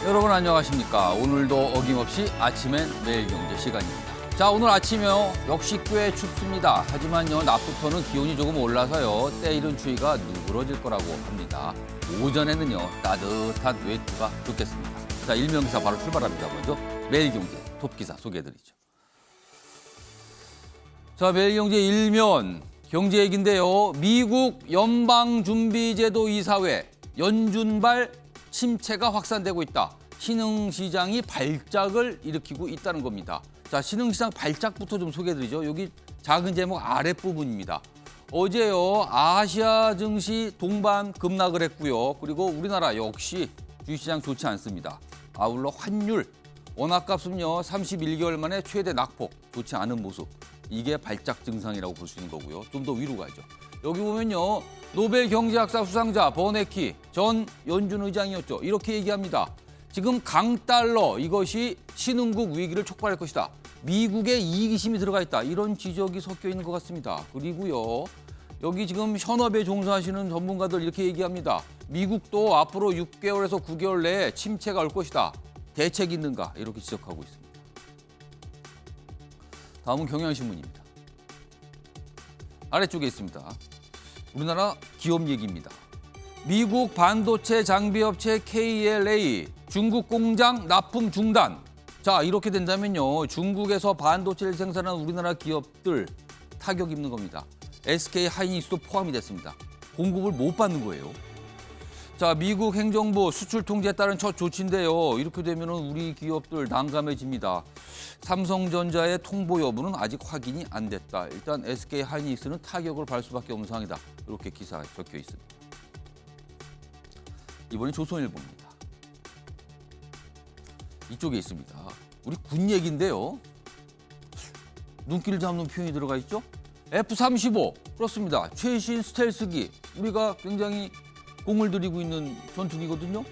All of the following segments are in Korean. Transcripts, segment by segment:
여러분 안녕하십니까. 오늘도 어김없이 아침엔 매일경제 시간입니다. 자, 오늘 아침에요. 역시 꽤 춥습니다. 하지만요, 낮부터는 기온이 조금 올라서요. 때이른 추위가 누그러질 거라고 합니다. 오전에는요, 따뜻한 외투가 좋겠습니다. 자, 일명기사 바로 출발합니다. 먼저 매일경제 톱기사 소개해드리죠. 자, 매일경제 일면 경제 얘기인데요. 미국 연방준비제도 이사회 연준발 침체가 확산되고 있다. 신흥시장이 발작을 일으키고 있다는 겁니다. 자, 신흥시장 발작부터 좀 소개해드리죠. 여기 작은 제목 아랫부분입니다. 어제요, 아시아 증시 동반 급락을 했고요. 그리고 우리나라 역시 주식시장 좋지 않습니다. 아울러 환율, 원화값은요 31개월 만에 최대 낙폭, 좋지 않은 모습. 이게 발작 증상이라고 볼 수 있는 거고요. 좀 더 위로 가죠. 여기 보면요, 노벨 경제학상 수상자 버네키 전 연준 의장이었죠. 이렇게 얘기합니다. 지금 강달러 이것이 신흥국 위기를 촉발할 것이다. 미국의 이기심이 들어가 있다. 이런 지적이 섞여 있는 것 같습니다. 그리고요, 여기 지금 현업에 종사하시는 전문가들 이렇게 얘기합니다. 미국도 앞으로 6개월에서 9개월 내에 침체가 올 것이다. 대책 있는가? 이렇게 지적하고 있습니다. 다음은 경향신문입니다. 아래쪽에 있습니다. 우리나라 기업 얘기입니다. 미국 반도체 장비업체 KLA 중국 공장 납품 중단. 자, 이렇게 된다면요, 중국에서 반도체를 생산하는 우리나라 기업들 타격 입는 겁니다. SK 하이닉스도 포함이 됐습니다. 공급을 못 받는 거예요. 자, 미국 행정부 수출 통제에 따른 첫 조치인데요. 이렇게 되면 우리 기업들 난감해집니다. 삼성전자의 통보 여부는 아직 확인이 안 됐다. 일단 SK 하이닉스는 타격을 받을 수밖에 없는 상황이다. 이렇게 기사에 적혀 있습니다. 이번엔 조선일보입니다. 이쪽에 있습니다. 우리 군 얘기인데요. 눈길 잡는 표현이 들어가 있죠. F-35 그렇습니다. 최신 스텔스기, 우리가 굉장히 공을 들이고 있는 전투기거든요.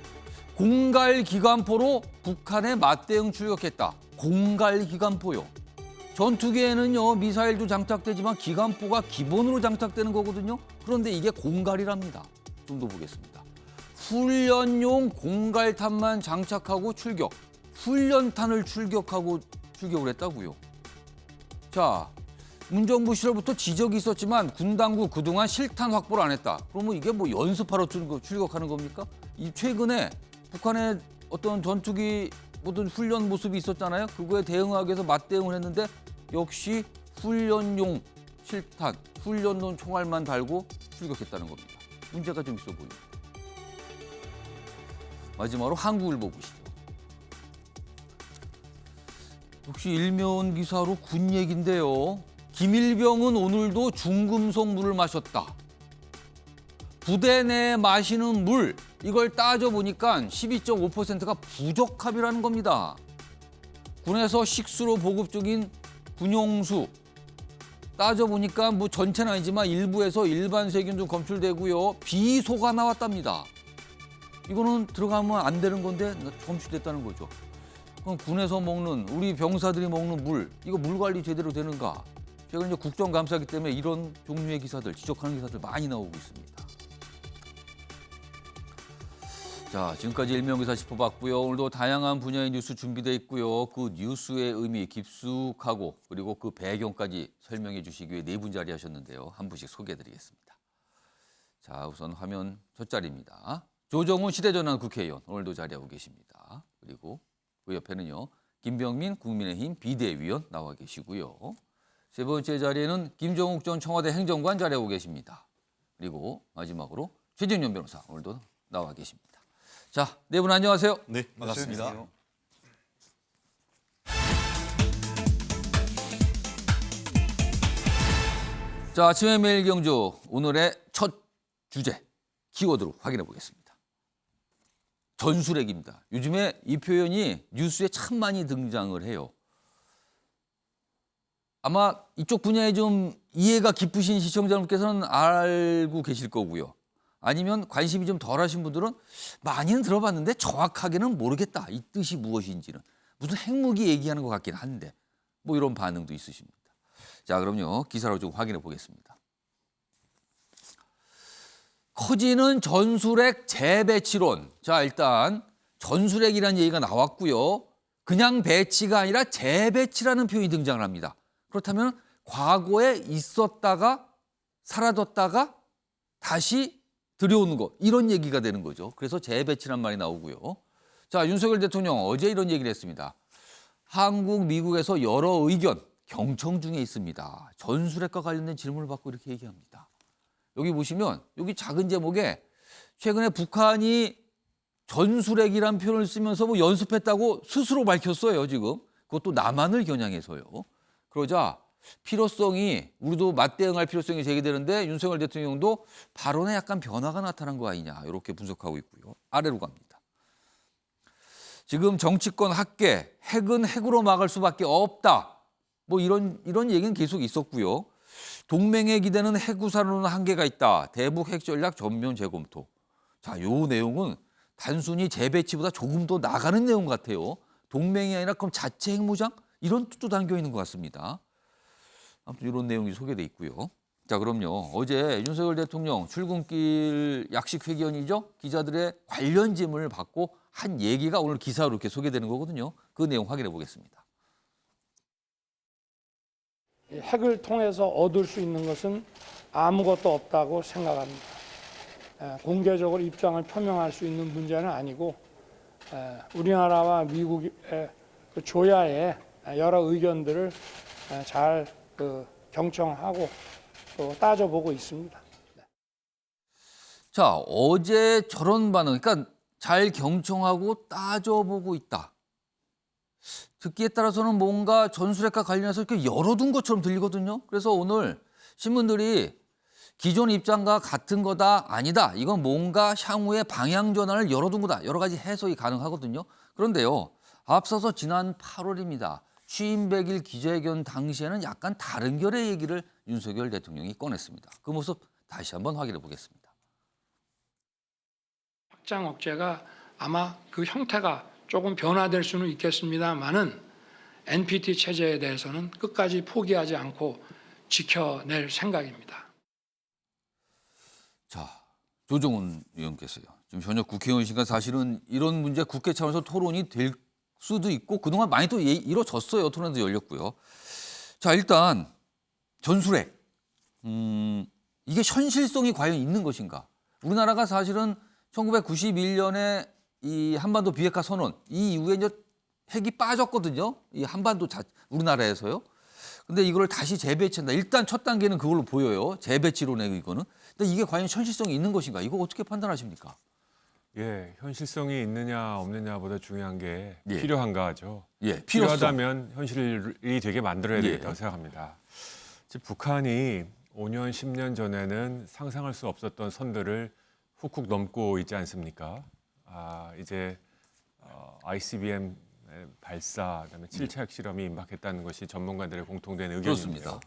공갈 기관포로 북한에 맞대응 출격했다. 공갈 기관포요. 전투기에는요, 미사일도 장착되지만 기관포가 기본으로 장착되는 거거든요. 그런데 이게 공갈이랍니다. 좀 더 보겠습니다. 훈련용 공갈탄만 장착하고 출격. 훈련탄을 출격하고 출격을 했다고요. 자, 문정부 시절부터 지적이 있었지만 군 당국 그동안 실탄 확보를 안 했다. 그러면 이게 뭐 연습하러 출격하는 겁니까? 이 최근에 북한의 어떤 전투기 모든 훈련 모습이 있었잖아요. 그거에 대응하기 위해서 맞대응을 했는데 역시 훈련용 실탄, 훈련용 총알만 달고 출격했다는 겁니다. 문제가 좀 있어 보입니다. 마지막으로 한국일보 보시죠. 역시 일면 기사로 군 얘기인데요. 김일병은 오늘도 중금속 물을 마셨다. 부대 내 마시는 물, 이걸 따져보니까 12.5%가 부적합이라는 겁니다. 군에서 식수로 보급 중인 군용수, 따져보니까 뭐 전체는 아니지만 일부에서 일반 세균도 검출되고요. 비소가 나왔답니다. 이거는 들어가면 안 되는 건데 검출됐다는 거죠. 그럼 군에서 먹는, 우리 병사들이 먹는 물, 이거 물 관리 제대로 되는가? 최근 이제 국정감사기 때문에 이런 종류의 기사들, 지적하는 기사들 많이 나오고 있습니다. 자, 지금까지 일명기사 짚어봤고요. 오늘도 다양한 분야의 뉴스 준비되어 있고요. 그 뉴스의 의미 깊숙하고 그리고 그 배경까지 설명해 주시기 위해 네 분 자리하셨는데요. 한 분씩 소개해드리겠습니다. 자, 우선 화면 첫 자리입니다. 조정훈 시대전환 국회의원 오늘도 자리하고 계십니다. 그리고 그 옆에는요, 김병민 국민의힘 비대위원 나와 계시고요. 세 번째 자리에는 김종욱 전 청와대 행정관 자리하고 계십니다. 그리고 마지막으로 최진년 변호사 오늘도 나와 계십니다. 자, 네 분 안녕하세요. 네, 반갑습니다. 자, 아침의 매일경주 오늘의 첫 주제 키워드로 확인해 보겠습니다. 전술핵입니다. 요즘에 이 표현이 뉴스에 참 많이 등장을 해요. 아마 이쪽 분야에 좀 이해가 깊으신 시청자분께서는 알고 계실 거고요. 아니면 관심이 좀 덜하신 분들은 많이는 들어봤는데 정확하게는 모르겠다. 이 뜻이 무엇인지는. 무슨 핵무기 얘기하는 것 같긴 한데 뭐 이런 반응도 있으십니다. 자, 그럼요. 기사로 좀 확인해 보겠습니다. 커지는 전술핵 재배치론. 자, 일단 전술핵이라는 얘기가 나왔고요. 그냥 배치가 아니라 재배치라는 표현이 등장을 합니다. 그렇다면 과거에 있었다가 사라졌다가 다시 들여오는 거 이런 얘기가 되는 거죠. 그래서 재배치란 말이 나오고요. 자, 윤석열 대통령 어제 이런 얘기를 했습니다. 한국, 미국에서 여러 의견 경청 중에 있습니다. 전술핵과 관련된 질문을 받고 이렇게 얘기합니다. 여기 보시면 여기 작은 제목에 최근에 북한이 전술핵이란 표현을 쓰면서 뭐 연습했다고 스스로 밝혔어요, 지금. 그것도 남한을 겨냥해서요. 그러자 필요성이 우리도 맞대응할 필요성이 제기되는데 윤석열 대통령도 발언에 약간 변화가 나타난 거 아니냐 이렇게 분석하고 있고요. 아래로 갑니다. 지금 정치권 학계 핵은 핵으로 막을 수밖에 없다. 뭐 이런 얘기는 계속 있었고요. 동맹에 기대는 핵우산으로는 한계가 있다. 대북 핵 전략 전면 재검토. 자, 요 내용은 단순히 재배치보다 조금 더 나가는 내용 같아요. 동맹이 아니라 그럼 자체 핵무장? 이런 뜻도 담겨 있는 것 같습니다. 아무튼 이런 내용이 소개돼 있고요. 자, 그럼요. 어제 윤석열 대통령 출근길 약식 회견이죠. 기자들의 관련 질문을 받고 한 얘기가 오늘 기사로 이렇게 소개되는 거거든요. 그 내용 확인해 보겠습니다. 핵을 통해서 얻을 수 있는 것은 아무것도 없다고 생각합니다. 공개적으로 입장을 표명할 수 있는 문제는 아니고 우리나라와 미국의 그 조야의 여러 의견들을 잘 경청하고 또 따져보고 있습니다. 자, 어제 저런 반응, 그러니까 잘 경청하고 따져보고 있다. 듣기에 따라서는 뭔가 전술핵과 관련해서 이렇게 열어둔 것처럼 들리거든요. 그래서 오늘 신문들이 기존 입장과 같은 거다, 아니다. 이건 뭔가 향후의 방향 전환을 열어둔 거다. 여러 가지 해석이 가능하거든요. 그런데요, 앞서서 지난 8월입니다. 취임 100일 기자회견 당시에는 약간 다른 결의 얘기를 윤석열 대통령이 꺼냈습니다. 그 모습 다시 한번 확인해 보겠습니다. 확장 억제가 아마 그 형태가 조금 변화될 수는 있겠습니다만은 NPT 체제에 대해서는 끝까지 포기하지 않고 지켜낼 생각입니다. 자, 조정훈 의원께서요. 지금 현역 국회의원이시니까 사실은 이런 문제 국회 차원에서 토론이 될 수도 있고 그동안 많이 또 이루어졌어요. 토론도 열렸고요. 자, 일단 전술핵. 이게 현실성이 과연 있는 것인가? 우리나라가 사실은 1991년에 이 한반도 비핵화 선언 이 이후에 이제 핵이 빠졌거든요. 이 한반도 우리나라에서요. 근데 이거를 다시 재배치한다. 일단 첫 단계는 그걸로 보여요. 재배치론의 이거는. 근데 이게 과연 현실성이 있는 것인가? 이거 어떻게 판단하십니까? 예, 현실성이 있느냐 없느냐보다 중요한 게 예. 필요한가죠. 예, 필요하다면 현실이 되게 만들어야 예. 되겠다고 생각합니다. 즉 북한이 5년, 10년 전에는 상상할 수 없었던 선들을 훅훅 넘고 있지 않습니까? 이제 ICBM 발사, 그다음에 7차 핵실험이 임박했다는 것이 전문가들의 공통된 의견입니다. 그렇습니다.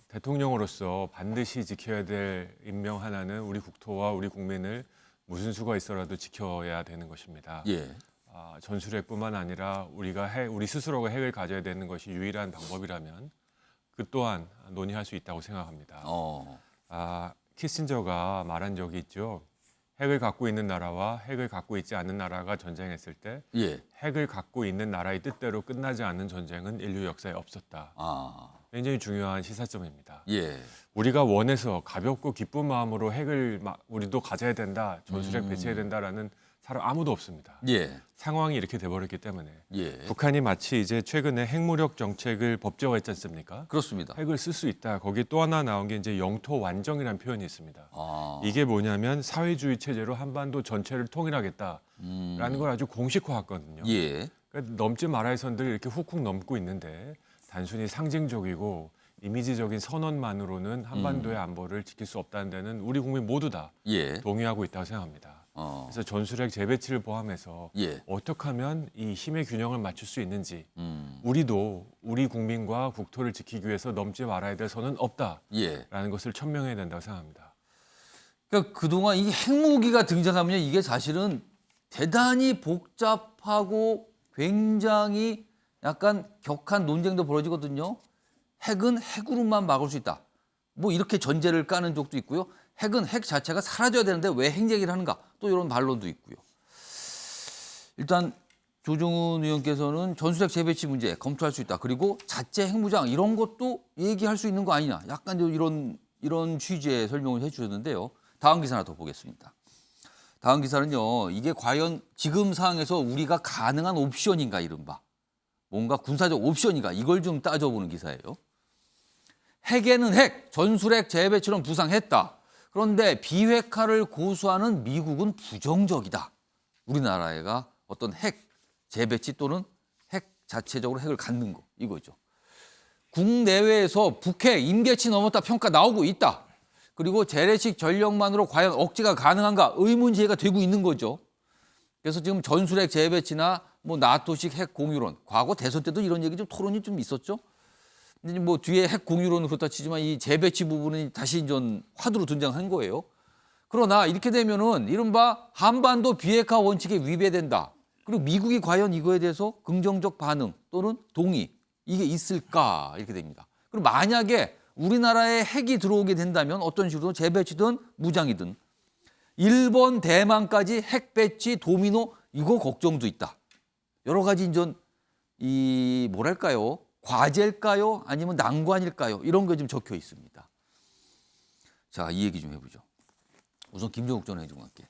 대통령으로서 반드시 지켜야 될 임명 하나는 우리 국토와 우리 국민을 무슨 수가 있어라도 지켜야 되는 것입니다. 예. 전술핵뿐만 아니라 우리 스스로가 핵을 가져야 되는 것이 유일한 방법이라면 그 또한 논의할 수 있다고 생각합니다. 키신저가 말한 적이 있죠. 핵을 갖고 있는 나라와 핵을 갖고 있지 않는 나라가 전쟁했을 때 예. 핵을 갖고 있는 나라의 뜻대로 끝나지 않는 전쟁은 인류 역사에 없었다. 굉장히 중요한 시사점입니다. 예. 우리가 원해서 가볍고 기쁜 마음으로 핵을 우리도 가져야 된다, 전술핵 배치해야 된다라는 사람 아무도 없습니다. 예. 상황이 이렇게 돼버렸기 때문에 예. 북한이 마치 이제 최근에 핵무력 정책을 법제화했지 않습니까? 그렇습니다. 핵을 쓸 수 있다. 거기 또 하나 나온 게 이제 영토 완정이라는 표현이 있습니다. 이게 뭐냐면 사회주의 체제로 한반도 전체를 통일하겠다라는 걸 아주 공식화했거든요. 예. 그러니까 넘지 말아야 선들이 이렇게 훅훅 넘고 있는데 단순히 상징적이고 이미지적인 선언만으로는 한반도의 안보를 지킬 수 없다는 데는 우리 국민 모두 다 예. 동의하고 있다고 생각합니다. 그래서 전술핵 재배치를 포함해서 예. 어떻게 하면 이 힘의 균형을 맞출 수 있는지 우리도 우리 국민과 국토를 지키기 위해서 넘지 말아야 될 선은 없다라는 예. 것을 천명해야 된다고 생각합니다. 그러니까 그동안 이 핵무기가 등장하면 이게 사실은 대단히 복잡하고 굉장히 약간 격한 논쟁도 벌어지거든요. 핵은 핵으로만 막을 수 있다. 뭐 이렇게 전제를 까는 쪽도 있고요. 핵은 핵 자체가 사라져야 되는데 왜 핵 얘기를 하는가? 또 이런 반론도 있고요. 일단 조정훈 의원께서는 전술핵 재배치 문제 검토할 수 있다. 그리고 자체 핵무장 이런 것도 얘기할 수 있는 거 아니냐. 약간 이런 취지의 설명을 해주셨는데요. 다음 기사 하나 더 보겠습니다. 다음 기사는요. 이게 과연 지금 상황에서 우리가 가능한 옵션인가 이른바. 뭔가 군사적 옵션인가 이걸 좀 따져보는 기사예요. 핵에는 핵, 전술핵 재배치론 부상했다. 그런데 비핵화를 고수하는 미국은 부정적이다. 우리나라가 어떤 핵 재배치 또는 핵 자체적으로 핵을 갖는 거 이거죠. 국내외에서 북핵 임계치 넘었다 평가 나오고 있다. 그리고 재래식 전력만으로 과연 억제가 가능한가 의문 제기가 되고 있는 거죠. 그래서 지금 전술핵 재배치나 뭐 나토식 핵 공유론, 과거 대선 때도 이런 얘기 좀 토론이 좀 있었죠. 근데 뭐 뒤에 핵 공유론은 그렇다 치지만 이 재배치 부분은 다시 좀 화두로 등장한 거예요. 그러나 이렇게 되면은 이른바 한반도 비핵화 원칙에 위배된다. 그리고 미국이 과연 이거에 대해서 긍정적 반응 또는 동의 이게 있을까 이렇게 됩니다. 그럼 만약에 우리나라에 핵이 들어오게 된다면 어떤 식으로 재배치든 무장이든 일본, 대만까지 핵 배치 도미노 이거 걱정도 있다. 여러 가지 이제 이 뭐랄까요? 과제일까요? 아니면 난관일까요? 이런 게 좀 적혀 있습니다. 자, 이 얘기 좀 해보죠. 우선 김종욱 전 행정관께.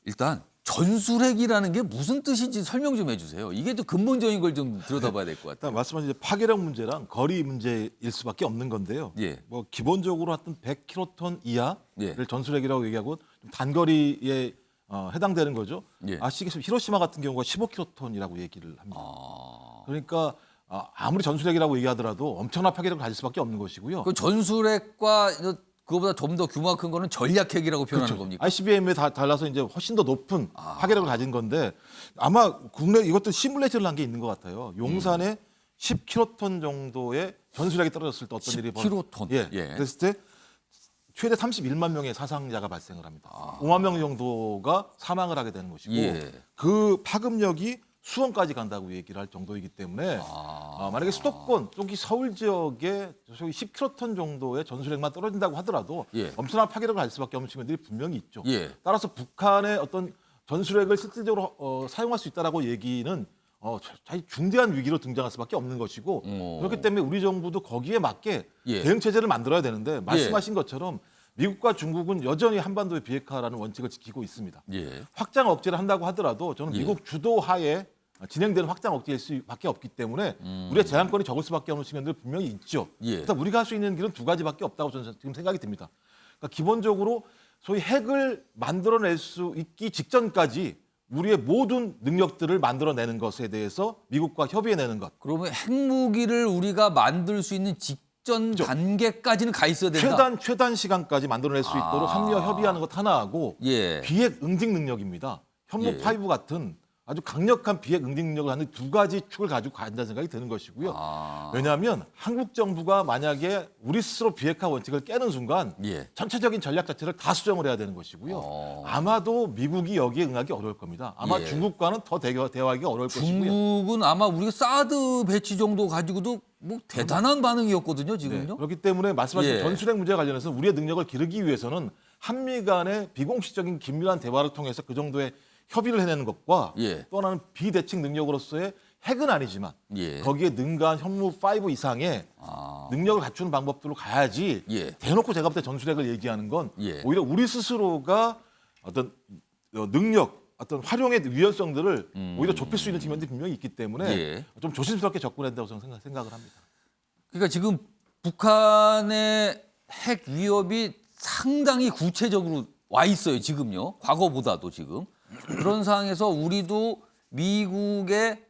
일단 전술핵이라는 게 무슨 뜻인지 설명 좀 해주세요. 이게 또 근본적인 걸 좀 들여다봐야 될 것 같아요. 일단 말씀하신 이제 파괴력 문제랑 거리 문제일 수밖에 없는 건데요. 예. 뭐 기본적으로 하여튼 100킬로톤 이하를 예. 전술핵이라고 얘기하고 좀 단거리에 해당되는 거죠. 예. 아시겠지만 히로시마 같은 경우가 15킬로톤이라고 얘기를 합니다. 아, 그러니까 아무리 전술핵이라고 얘기하더라도 엄청난 파괴력을 가질 수밖에 없는 것이고요. 그 전술핵과 그거보다 좀 더 규모가 큰 거는 전략핵이라고 표현하는 겁니까? ICBM에 달라서 이제 훨씬 더 높은 파괴력을 가진 건데 아마 국내 이것도 시뮬레이션을 한 게 있는 것 같아요. 용산에 10킬로톤 정도의 전술핵이 떨어졌을 때 어떤 일이 10킬로톤. 예. 예. 그랬을 때 최대 31만 명의 사상자가 발생을 합니다. 5만 명 정도가 사망을 하게 되는 것이고 예. 그 파급력이 수원까지 간다고 얘기를 할 정도이기 때문에 만약에 수도권 쪽이 서울 지역에 10킬로톤 정도의 전술핵만 떨어진다고 하더라도 예. 엄청난 파괴력을 갈 수밖에 없는 측면들이 분명히 있죠. 예. 따라서 북한의 어떤 전술핵을 실질적으로 사용할 수 있다라고 얘기는 자기 중대한 위기로 등장할 수밖에 없는 것이고 그렇기 때문에 우리 정부도 거기에 맞게 예. 대응 체제를 만들어야 되는데 말씀하신 것처럼 미국과 중국은 여전히 한반도의 비핵화라는 원칙을 지키고 있습니다. 예. 확장 억제를 한다고 하더라도 저는 예. 미국 주도하에 진행되는 확장 억제일 수밖에 없기 때문에 우리의 제한권이 적을 수밖에 없는 측면들이 분명히 있죠. 예. 일단 우리가 할 수 있는 길은 두 가지밖에 없다고 저는 지금 생각이 듭니다. 그러니까 기본적으로 소위 핵을 만들어낼 수 있기 직전까지 우리의 모든 능력들을 만들어내는 것에 대해서 미국과 협의해내는 것. 그러면 핵무기를 우리가 만들 수 있는 직전 단계까지는 가 있어야 된다. 최단 시간까지 만들어낼 수 있도록 합리화 협의하는 것 하나하고 예. 비핵 응징 능력입니다. 현무 예. 5 같은 아주 강력한 비핵 응징 능력을 하는 두 가지 축을 가지고 간다는 생각이 드는 것이고요. 왜냐하면 한국 정부가 만약에 우리 스스로 비핵화 원칙을 깨는 순간 예. 전체적인 전략 자체를 다 수정을 해야 되는 것이고요. 아마도 미국이 여기에 응하기 어려울 겁니다. 아마 예. 중국과는 더 대화하기가 어려울 것이고요. 중국은 아마 우리가 사드 배치 정도 가지고도 뭐 대단한 반응이었거든요, 지금요. 네, 그렇기 때문에 말씀하신 예. 전술핵 문제와 관련해서 우리의 능력을 기르기 위해서는 한미 간의 비공식적인 긴밀한 대화를 통해서 그 정도의 협의를 해내는 것과 예. 또 하나는 비대칭 능력으로서의 핵은 아니지만 예. 거기에 능가한 현무 5 이상의 능력을 갖추는 방법들로 가야지 예. 대놓고 제가 볼 때 전술핵을 얘기하는 건 예. 오히려 우리 스스로가 어떤 능력 어떤 활용의 유연성들을 오히려 좁힐 수 있는 측면들이 분명히 있기 때문에 예. 좀 조심스럽게 접근해야 된다고 저는 생각을 합니다. 그러니까 지금 북한의 핵 위협이 상당히 구체적으로 와 있어요, 지금요. 과거보다도 지금. 그런 상황에서 우리도 미국의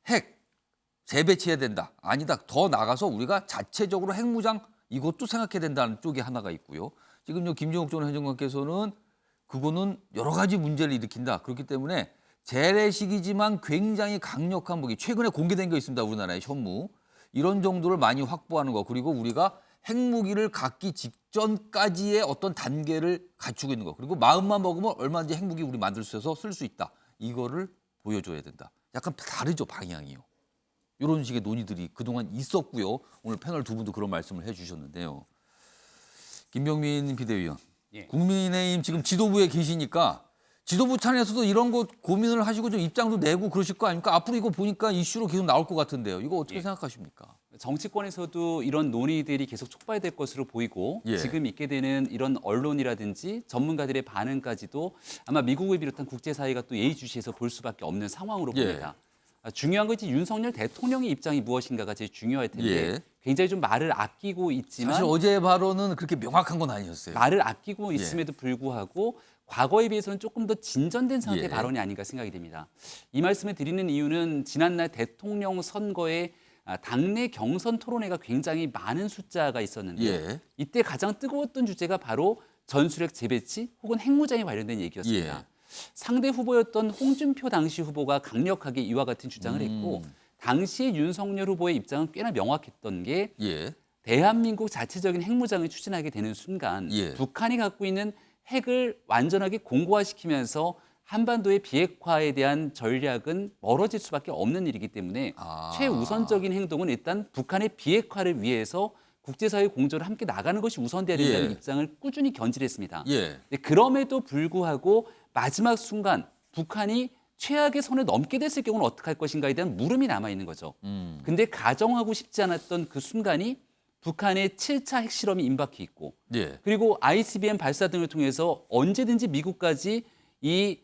핵 재배치해야 된다. 아니다. 더 나가서 우리가 자체적으로 핵무장 이것도 생각해야 된다는 쪽이 하나가 있고요. 지금 김종욱 전 행정관께서는 그거는 여러 가지 문제를 일으킨다. 그렇기 때문에 재래식이지만 굉장히 강력한 무기. 최근에 공개된 게 있습니다. 우리나라의 현무. 이런 정도를 많이 확보하는 거. 그리고 우리가 핵무기를 갖기 직전까지의 어떤 단계를 갖추고 있는 거. 그리고 마음만 먹으면 얼마든지 핵무기 우리 만들 수 있어서 쓸 수 있다. 이거를 보여줘야 된다. 약간 다르죠, 방향이요. 이런 식의 논의들이 그동안 있었고요. 오늘 패널 두 분도 그런 말씀을 해주셨는데요. 김병민 비대위원. 예. 국민의힘 지금 지도부에 계시니까 지도부 차원에서도 이런 거 고민을 하시고 좀 입장도 내고 그러실 거 아닙니까? 앞으로 이거 보니까 이슈로 계속 나올 것 같은데요. 이거 어떻게 생각하십니까? 정치권에서도 이런 논의들이 계속 촉발될 것으로 보이고 예. 지금 있게 되는 이런 언론이라든지 전문가들의 반응까지도 아마 미국을 비롯한 국제사회가 또 예의주시해서 볼 수밖에 없는 상황으로 예. 봅니다. 중요한 것이 윤석열 대통령의 입장이 무엇인가가 제일 중요할 텐데 예. 굉장히 좀 말을 아끼고 있지만 사실 어제 발언은 그렇게 명확한 건 아니었어요. 말을 아끼고 예. 있음에도 불구하고 과거에 비해서는 조금 더 진전된 상태의 예. 발언이 아닌가 생각이 됩니다. 이 말씀을 드리는 이유는 지난날 대통령 선거에 당내 경선 토론회가 굉장히 많은 숫자가 있었는데 예. 이때 가장 뜨거웠던 주제가 바로 전술핵 재배치 혹은 핵무장에 관련된 얘기였습니다. 예. 상대 후보였던 홍준표 당시 후보가 강력하게 이와 같은 주장을 했고 당시의 윤석열 후보의 입장은 꽤나 명확했던 게 예. 대한민국 자체적인 핵무장을 추진하게 되는 순간 예. 북한이 갖고 있는 핵을 완전하게 공고화시키면서 한반도의 비핵화에 대한 전략은 멀어질 수밖에 없는 일이기 때문에 최우선적인 행동은 일단 북한의 비핵화를 위해서 국제사회 공조를 함께 나가는 것이 우선돼야 된다는 예. 입장을 꾸준히 견지했습니다. 예. 그럼에도 불구하고 마지막 순간 북한이 최악의 선을 넘게 됐을 경우는 어떻게 할 것인가에 대한 물음이 남아 있는 거죠. 근데 가정하고 싶지 않았던 그 순간이 북한의 7차 핵실험이 임박해 있고 예. 그리고 ICBM 발사 등을 통해서 언제든지 미국까지 이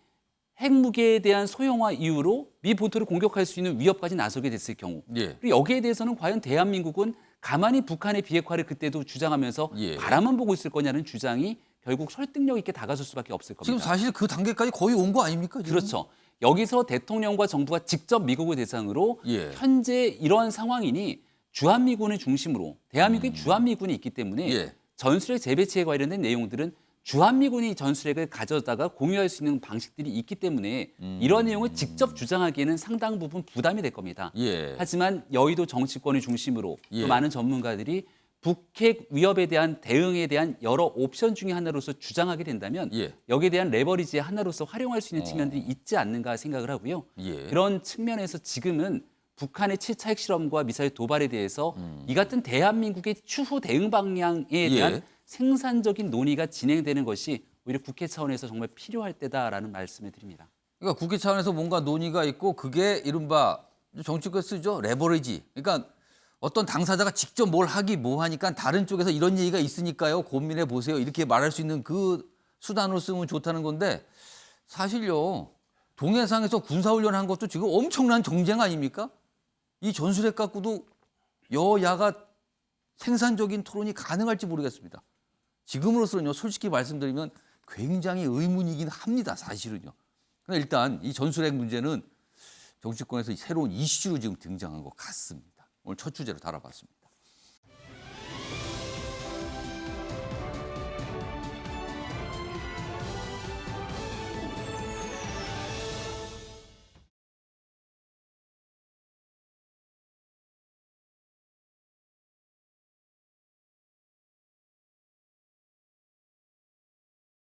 핵무기에 대한 소형화 이후로 미 본토를 공격할 수 있는 위협까지 나서게 됐을 경우 예. 그리고 여기에 대해서는 과연 대한민국은 가만히 북한의 비핵화를 그때도 주장하면서 예. 바라만 보고 있을 거냐는 주장이 결국 설득력 있게 다가설 수밖에 없을 겁니다. 지금 사실 그 단계까지 거의 온 거 아닙니까? 지금? 그렇죠. 여기서 대통령과 정부가 직접 미국을 대상으로 예. 현재 이런 상황이니 주한미군을 중심으로 대한민국에 주한미군이 있기 때문에 예. 전술핵 재배치에 관련된 내용들은 주한미군이 전술핵을 가져다가 공유할 수 있는 방식들이 있기 때문에 이런 내용을 직접 주장하기에는 상당 부분 부담이 될 겁니다. 예. 하지만 여의도 정치권을 중심으로 예. 또 많은 전문가들이 북핵 위협에 대한 대응에 대한 여러 옵션 중에 하나로서 주장하게 된다면 예. 여기에 대한 레버리지의 하나로서 활용할 수 있는 측면들이 있지 않는가 생각을 하고요. 예. 그런 측면에서 지금은 북한의 7차 핵실험과 미사일 도발에 대해서 이 같은 대한민국의 추후 대응 방향에 대한 예. 생산적인 논의가 진행되는 것이 오히려 국회 차원에서 정말 필요할 때다라는 말씀을 드립니다. 그러니까 국회 차원에서 뭔가 논의가 있고 그게 이른바 정치권 쓰죠. 레버리지. 그러니까 어떤 당사자가 직접 뭘 하기 뭐 하니까 다른 쪽에서 이런 얘기가 있으니까요. 고민해 보세요. 이렇게 말할 수 있는 그 수단으로 쓰면 좋다는 건데 사실요. 동해상에서 군사훈련한 것도 지금 엄청난 정쟁 아닙니까? 이 전술핵 갖고도 여야가 생산적인 토론이 가능할지 모르겠습니다. 지금으로서는요. 솔직히 말씀드리면 굉장히 의문이긴 합니다. 사실은요. 그런데 일단 이 전술핵 문제는 정치권에서 새로운 이슈로 지금 등장한 것 같습니다. 오늘 첫 주제로 다뤄봤습니다.